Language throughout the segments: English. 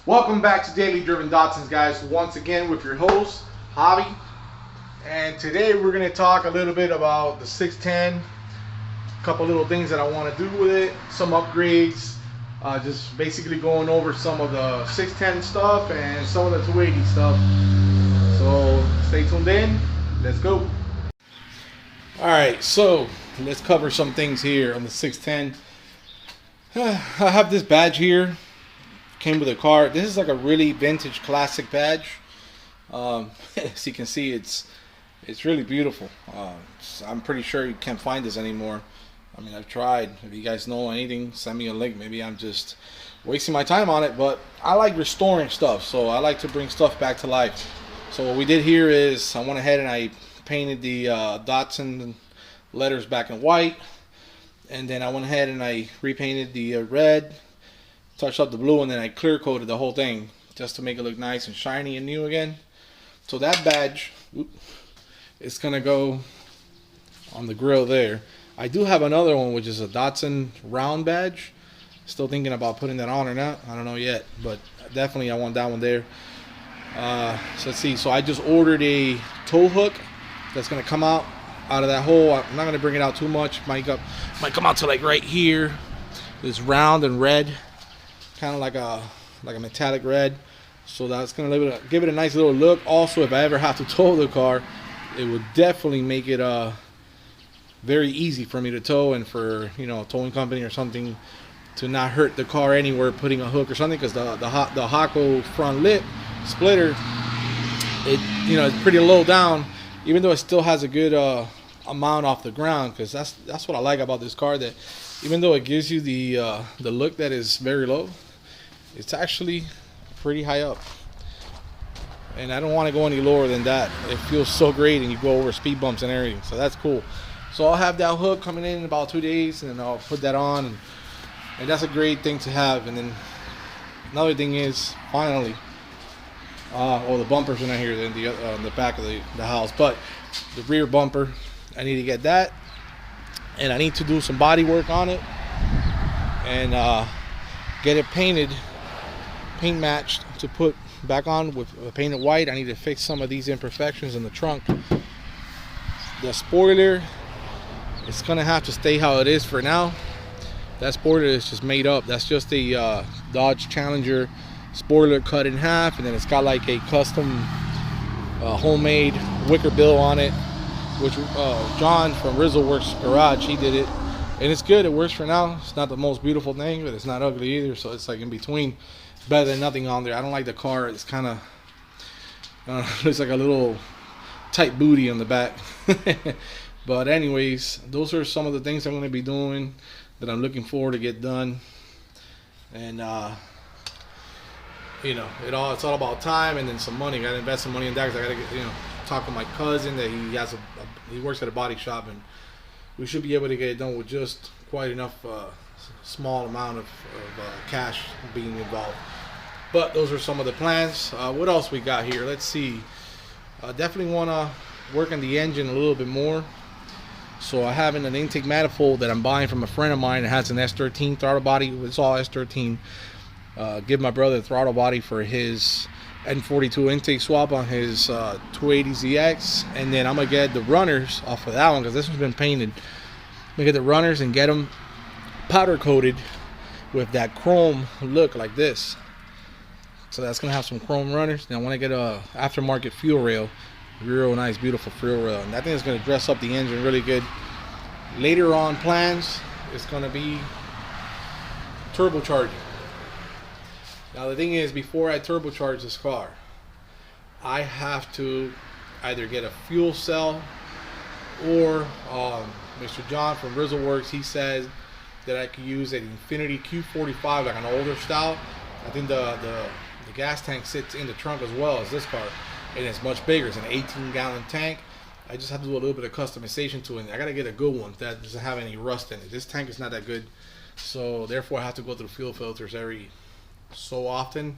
Welcome back to Daily Driven Datsuns, guys. Once again with your host, Javi. And today we're going to talk a little bit about the 610. A couple little things that I want to do with it. Some upgrades. Just basically going over some of the 610 stuff and some of the 280 stuff. So stay tuned in. Let's go. Alright, so let's cover some things here on the 610. I have this badge here. Came with a car. This is like a really vintage classic badge. As you can see, it's really beautiful. I'm pretty sure you can't find this anymore. I mean, I've tried. If you guys know anything, send me a link. Maybe I'm just wasting my time on it, but I like restoring stuff, so I like to bring stuff back to life. So what we did here is I went ahead and I painted the datsun letters back in white, and then I went ahead and I repainted the red, touched up the blue, and then I clear coated the whole thing just to make it look nice and shiny and new again. So that badge, it's gonna go on the grill there. I do have another one, which is a Datsun round badge. Still thinking about putting that on or not. I don't know yet, but definitely I want that one there. So let's see. So I just ordered a tow hook that's gonna come out of that hole. I'm not gonna bring it out too much. Might come out to like right here. It's round and red, kind of like a metallic red. So that's gonna give it a nice little look. Also, if I ever have to tow the car, it would definitely make it very easy for me to tow, and for a towing company or something to not hurt the car anywhere putting a hook or something, because the Hako front lip splitter, it's pretty low down, even though it still has a good amount off the ground, because that's what I like about this car, that even though it gives you the look that is very low, it's actually pretty high up, and I don't want to go any lower than that. It feels so great, and you go over speed bumps and everything, so that's cool. So I'll have that hook coming in about 2 days, and I'll put that on, and that's a great thing to have. And then another thing is, finally, the bumpers are not here in the back of the house, but the rear bumper, I need to get that, and I need to do some body work on it and get it paint matched to put back on with painted white. I need to fix some of these imperfections in the trunk. The spoiler, it's gonna have to stay how it is for now. That spoiler is just made up. That's just a Dodge Challenger spoiler cut in half, and then it's got like a custom homemade wicker bill on it, which John from Works Garage, he did it, and it's good. It works for now. It's not the most beautiful thing, but it's not ugly either, so it's like in between. Better than nothing on there. I don't like the car. It's kind of looks like a little tight booty on the back. But anyways, those are some of the things I'm going to be doing that I'm looking forward to get done. And it's all about time and then some money. I got to invest some money in that, because I got to talk to my cousin that he works at a body shop, and we should be able to get it done with just quite enough small amount of cash being involved. But those are some of the plans. What else we got here? Let's see. Definitely want to work on the engine a little bit more. So I have an intake manifold that I'm buying from a friend of mine that has an S13 throttle body. It's all S13. Give my brother a throttle body for his N42 intake swap on his 280ZX, and then I'm gonna get the runners off of that one, because this one's been painted. I'm gonna get the runners and get them powder coated with that chrome look like this. So that's gonna have some chrome runners. And I want to get a aftermarket fuel rail, real nice, beautiful fuel rail, and I think it's gonna dress up the engine really good. Later on plans, it's gonna be turbocharging. Now the thing is, before I turbocharge this car, I have to either get a fuel cell, or Mr. John from Works, he says that I could use an Infinity Q45, like an older style. I think the gas tank sits in the trunk as well as this car, and it's much bigger. It's an 18-gallon tank, I just have to do a little bit of customization to it. And I gotta get a good one that doesn't have any rust in it. This tank is not that good, so therefore I have to go through fuel filters every so often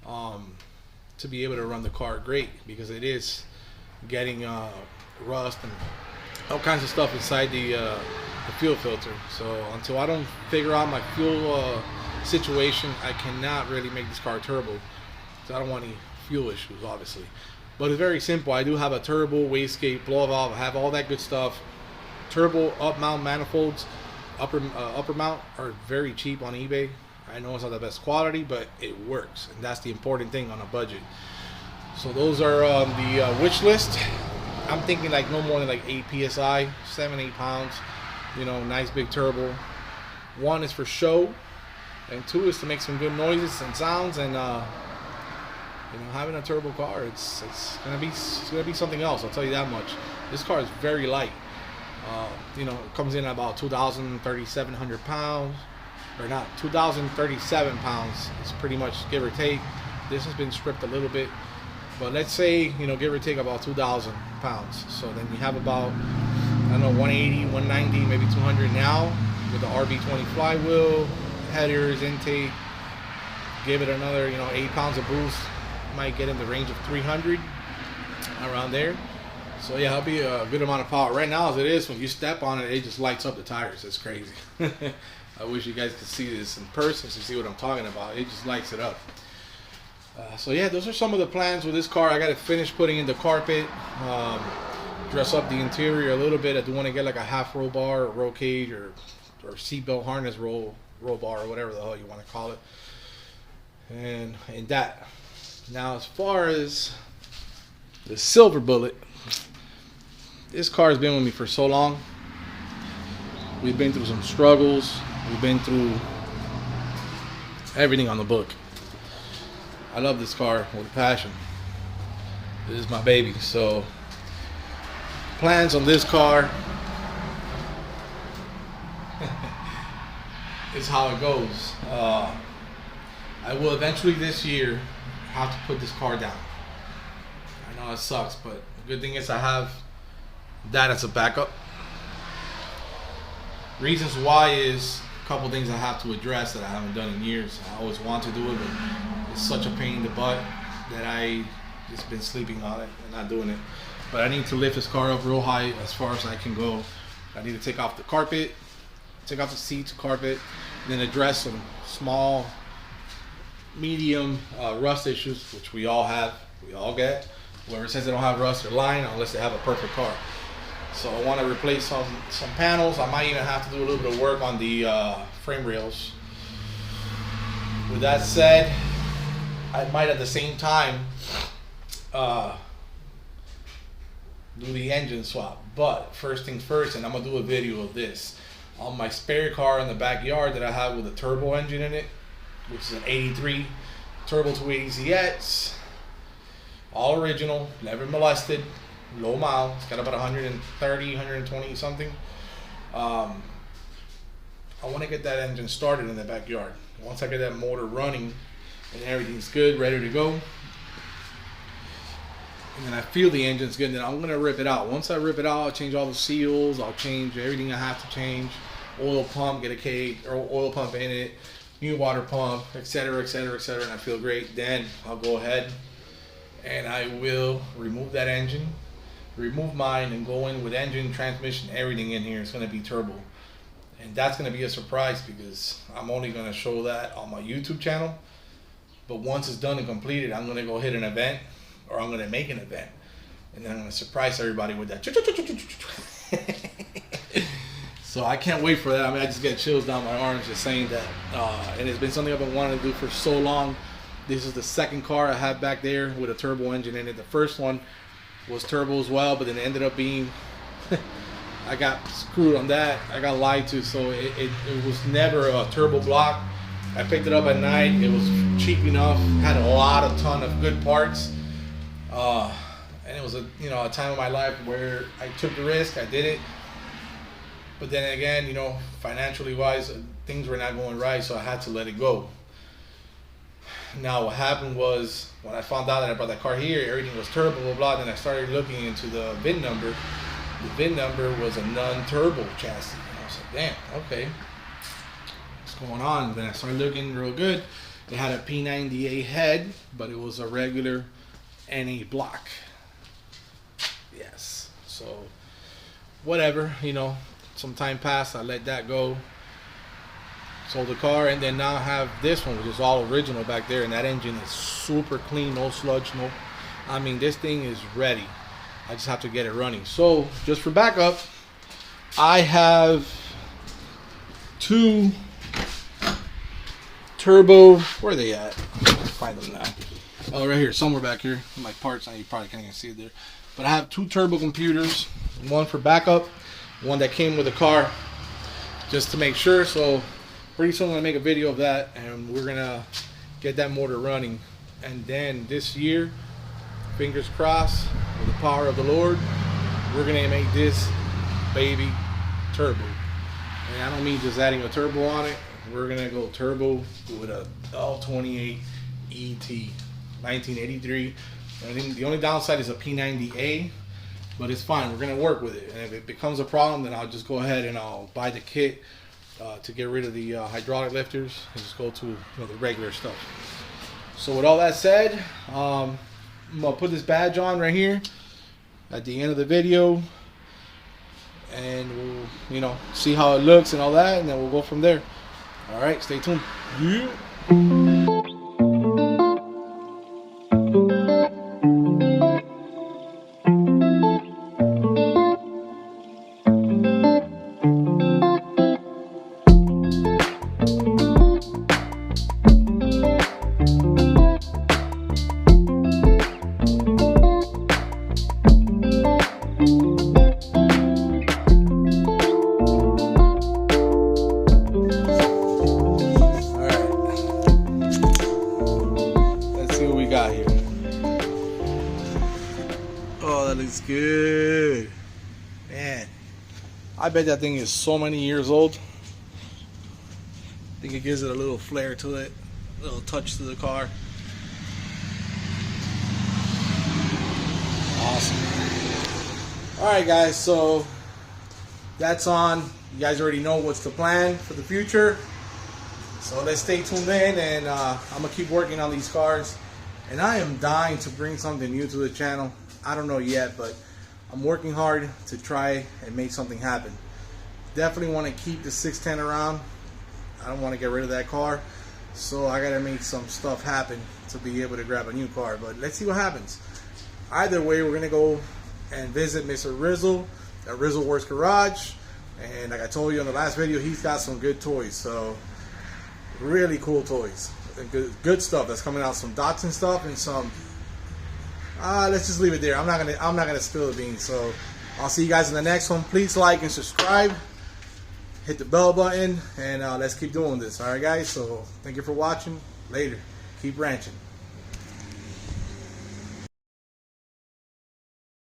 to be able to run the car great, because it is getting rust and all kinds of stuff inside the fuel filter. So until I don't figure out my fuel situation, I cannot really make this car turbo. So I don't want any fuel issues, obviously. But it's very simple. I do have a turbo wastegate, blow valve. I have all that good stuff. Turbo up mount manifolds, upper mount are very cheap on eBay. I know it's not the best quality, but it works, and that's the important thing on a budget. So those are on the wish list. I'm thinking like no more than like 8 psi, 7-8 pounds. You know, nice big turbo. One is for show, and two is to make some good noises and sounds. And you know, having a turbo car, it's gonna be something else. I'll tell you that much. This car is very light. You know, it comes in at about 2,3,700 pounds, or not 2,037 pounds. It's pretty much give or take. This has been stripped a little bit, but let's say, you know, give or take about 2,000 pounds. So then you have about, I don't know, 180, 190, maybe 200 now with the RB20 flywheel, headers, intake. Give it another, you know, 8 pounds of boost. Might get in the range of 300 around there. So yeah, that'll be a good amount of power. Right now, as it is, when you step on it, it just lights up the tires. It's crazy. I wish you guys could see this in person to see what I'm talking about. It just lights it up. So yeah, those are some of the plans with this car. I got to finish putting in the carpet, dress up the interior a little bit. I do want to get like a half roll bar, or roll cage, or seatbelt harness roll bar, or whatever the hell you want to call it. And that. Now, as far as the silver bullet, this car has been with me for so long. We've been through some struggles. We've been through everything on the book. I love this car with a passion. This is my baby. So, plans on this car is how it goes. I will eventually this year have to put this car down. I know it sucks, but the good thing is I have that as a backup. Reasons why is a couple things I have to address that I haven't done in years. I always want to do it, but it's such a pain in the butt that I just been sleeping on it and not doing it. But I need to lift this car up real high as far as I can go. I need to take off the carpet, take off the seats, carpet, and then address some small, medium rust issues, which we all have, we all get. Whoever says they don't have rust, they're lying unless they have a perfect car. So I want to replace some panels. I might even have to do a little bit of work on the frame rails. With that said, I might at the same time do the engine swap. But first things first, and I'm gonna do a video of this on my spare car in the backyard that I have with a turbo engine in it, which is an 83 Turbo 280ZX, all original, never molested, low mile. It's got about 130, 120 something. I want to get that engine started in the backyard. Once I get that motor running and everything's good, ready to go, and then I feel the engine's good, then I'm going to rip it out. Once I rip it out, I'll change all the seals, I'll change everything I have to change. Oil pump, get a cage or oil pump in it, new water pump, etc., etc., etc., and I feel great. Then I'll go ahead and I will remove that engine, remove mine, and go in with engine, transmission, everything in here. It's going to be turbo, and that's going to be a surprise because I'm only going to show that on my YouTube channel. But once it's done and completed, I'm going to go hit an event, or I'm going to make an event, and then I'm going to surprise everybody with that. So I can't wait for that. I mean, I just get chills down my arms just saying that. And it's been something I've been wanting to do for so long. This is the second car I had back there with a turbo engine in it. The first one was turbo as well, but then it ended up being, I got screwed on that. I got lied to, so it was never a turbo block. I picked it up at night. It was cheap enough, had a ton of good parts. And it was a time in my life where I took the risk, I did it. But then again, financially wise, things were not going right, so I had to let it go. Now what happened was, when I found out that I brought that car here, everything was turbo, blah blah. Then I started looking into the VIN number. The VIN number was a non-turbo chassis. And I was like, damn, okay, what's going on? Then I started looking real good. It had a P90A head, but it was a regular NA block. Yes. So whatever, you know, some time passed. I let that go. Sold the car, and then now I have this one, which is all original back there, and that engine is super clean, no sludge, no. I mean, this thing is ready. I just have to get it running. So, just for backup, I have 2 turbo. Where are they at? Find them now. Oh, right here, somewhere back here. My parts, you probably can't even see it there. But I have 2 turbo computers, one for backup, one that came with the car, just to make sure. So pretty soon I'm gonna make a video of that, and we're gonna get that motor running. And then this year, fingers crossed, with the power of the Lord, we're gonna make this baby turbo. And I don't mean just adding a turbo on it. We're gonna go turbo with a L28 ET 1983. I think the only downside is a P90A, but it's fine. We're gonna work with it, and if it becomes a problem, then I'll just go ahead and I'll buy the kit to get rid of the hydraulic lifters and just go to the regular stuff. So with all that said, I'm gonna put this badge on right here at the end of the video, and we'll see how it looks and all that, and then we'll go from there. All right, stay tuned. Yeah. Oh, that looks good. Man, I bet that thing is so many years old. I think it gives it a little flair to it, a little touch to the car. Awesome. Alright guys, so that's on. You guys already know what's the plan for the future. So let's stay tuned in, and I'm going to keep working on these cars. And I am dying to bring something new to the channel. I don't know yet, but I'm working hard to try and make something happen. Definitely want to keep the 610 around. I don't want to get rid of that car. So I got to make some stuff happen to be able to grab a new car. But let's see what happens. Either way, we're going to go and visit Mr. Rizzle at Rizzle Works Garage. And like I told you in the last video, he's got some good toys. So really cool toys. Good stuff that's coming out. Some datsun stuff and some let's just leave it there. I'm not gonna spill the beans. So I'll see you guys in the next one. Please like and subscribe, hit the bell button, and let's keep doing this. All right guys, so thank you for watching. Later. Keep ranching.